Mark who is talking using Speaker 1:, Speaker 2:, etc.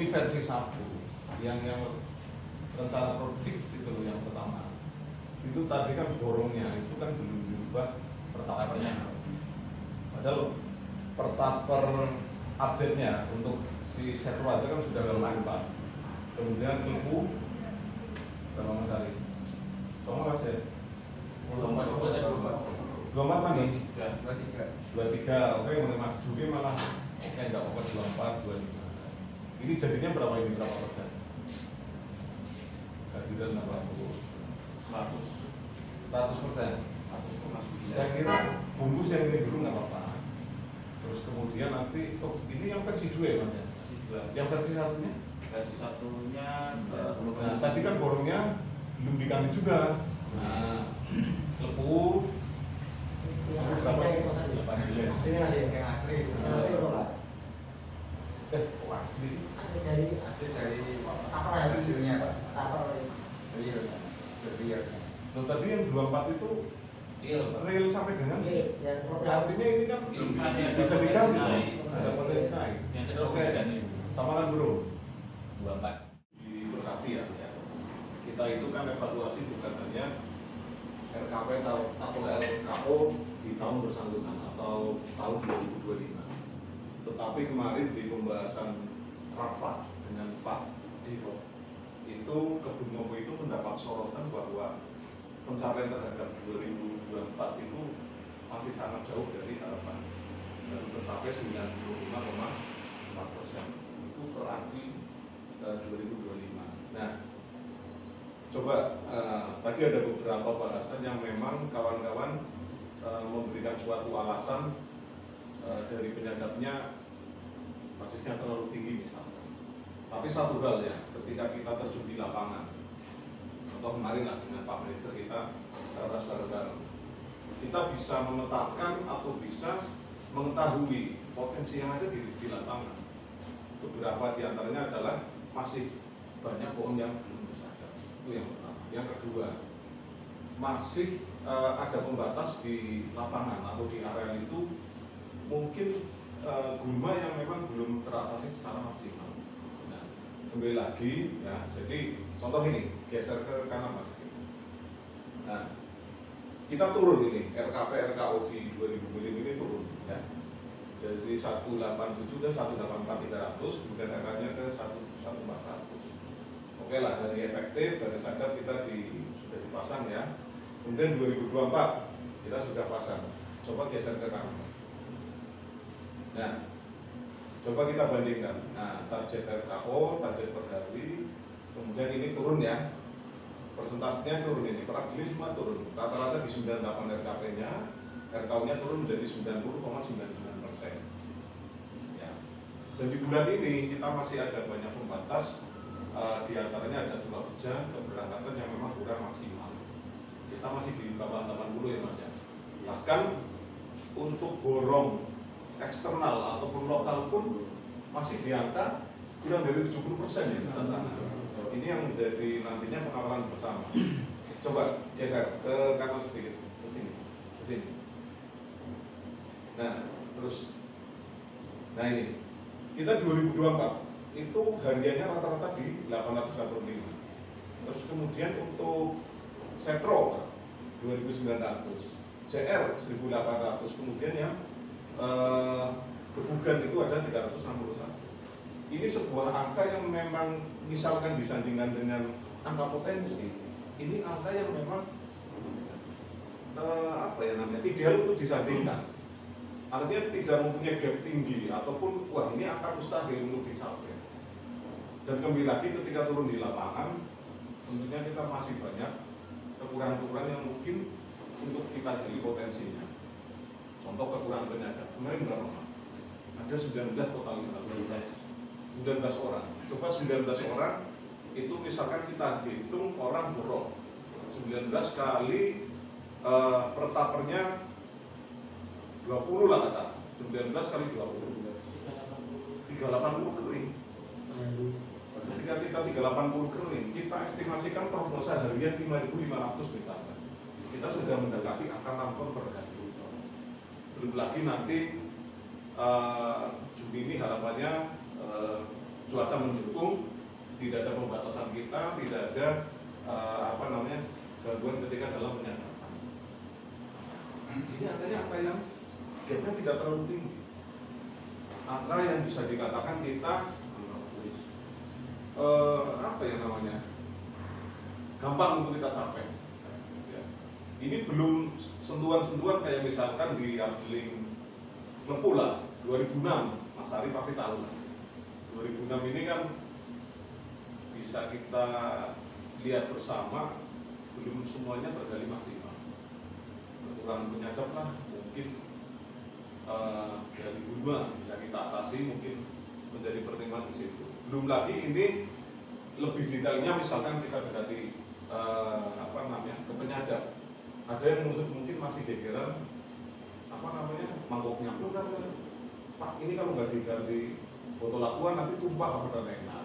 Speaker 1: versi 1 yang rencana fix itu loh yang pertama. Itu tadi kan borongnya itu kan belum diubah pertapernya. Padahal pertaper update-nya untuk si Setro aja kan sudah lama Pak. Kemudian Ibu berapa Mas Ali? Sama Mas ya? 24 kan nih? 23. Oke, menurut Mas Juki malah oke enggak apa 24, 25. Ini jadinya berapa ini berapa persen? Kehadiran apa? 100%. Saya kira bungkus yang ini dulu nggak apa-apa. Terus kemudian nanti, oh ini yang versi 2 ya Mas ya? Yang versi satunya?
Speaker 2: Versi satunya,
Speaker 1: nah, tadi kan borongnya belum diganti juga. Nah, lepu berapa? 18.
Speaker 3: Ini masih yang asli. Asli atau enggak?
Speaker 1: Oh asli.
Speaker 3: Asli dari apa ya? Hasilnya Pak. Apa real.
Speaker 1: Loh, tadi yang 24 itu real sampai dengan artinya ini kan bisa diganti ada potensi naik. Oke, sama kan bro
Speaker 2: 24
Speaker 1: diberkati ya. Kita itu kan evaluasi bukan hanya RKP atau LKO di tahun bersangkutan atau tahun 2025, tetapi kemarin di pembahasan rapat dengan Pak Dewo itu Kebun Mopo itu mendapat sorotan bahwa pencapaian terhadap 2024 itu masih sangat jauh dari harapan dan tercapai 95,4%. Itu berarti 2025. Nah, coba tadi ada beberapa bahasan yang memang kawan-kawan memberikan suatu alasan dari penyadapnya basisnya terlalu tinggi misalnya. Tapi satu hal ya, ketika kita terjun di lapangan atau kemarin lah dengan Pak Manajer kita bareng-bareng, kita bisa memetakan atau bisa mengetahui potensi yang ada di lapangan. Beberapa diantaranya adalah masih banyak pohon yang belum bersadap. Itu yang pertama. Yang kedua, masih ada pembatas di lapangan atau di area itu mungkin gulma yang memang belum teratasi secara maksimal. Nah, kembali lagi ya, jadi contoh ini geser ke kanan Mas. Nah, kita turun ini RKP RKO di 2025 ini turun ya. Dari 187 ke 184.300, kemudian angkanya ke 11400. Oke lah, dari efektif, dari sadap kita sudah dipasang ya. Kemudian 2024 kita sudah pasang. Coba geser ke kanan Mas. Nah, coba kita bandingkan. Nah, target RKO, target per hari, kemudian ini turun ya. Persentasenya turun ini, per ini semua turun. Rata-rata di 98 RKP-nya, RKO-nya turun menjadi 90,99%. Ya. Dan di bulan ini kita masih ada banyak pembatas, di antaranya ada curah hujan, keberangkatan yang memang kurang maksimal. Kita masih di bawah 80 ya Mas ya. Bahkan untuk borong eksternal ataupun lokal pun masih di angka kurang dari 70% ya tata. Ini yang menjadi nantinya pengawalan bersama. Coba geser ke kanan sedikit, ke sini. Nah, terus ini kita 2024 itu hariannya rata-rata di 865. Terus kemudian untuk Setro 2900, CR 1800, kemudian yang Bebugan itu ada 361. Ini sebuah angka yang memang misalkan disandingkan dengan angka potensi, ini angka yang memang ideal untuk disandingkan. Artinya tidak mempunyai gap tinggi ataupun wah ini angka mustahil untuk dicapai. Dan kembali lagi ketika turun di lapangan, tentunya kita masih banyak kekurangan-kekurangan yang mungkin untuk kita gali potensinya. Contoh kekurangan penyadap, kemarin berapa Mas? Ada 19 total 19 orang. Coba 19 orang itu misalkan kita hitung orang borong 19 kali pertapernya 20 lah kata 19 kali 20 380 kering. Ketika kita 380 kering, kita estimasikan prognosa harian 5.500 misalnya. Kita sudah mendekati angka 6 ton per hari. Belum lagi nanti Juni ini harapannya cuaca mendukung, tidak ada pembatasan kita, tidak ada gangguan ketika dalam penyadapan. Ini angka yang gapnya tidak terlalu tinggi, angka yang bisa dikatakan kita gampang untuk kita capai. Ya. Ini belum sentuhan-sentuhan kayak misalkan di Arjeling Lepula 2006, Mas Ari pasti tahu. 2006 ini kan bisa kita lihat bersama, belum semuanya tergali maksimal. Kekurangan penyadap lah, mungkin dari hulu bisa kita atasi, mungkin menjadi pertimbangan di situ. Belum lagi ini lebih detailnya, misalkan kita berarti ke penyadap. Ada yang mungkin masih gegeran mangkoknya. Pak, ini kalau nggak diganti botol aqua nanti tumpah apa dan lain. Nah,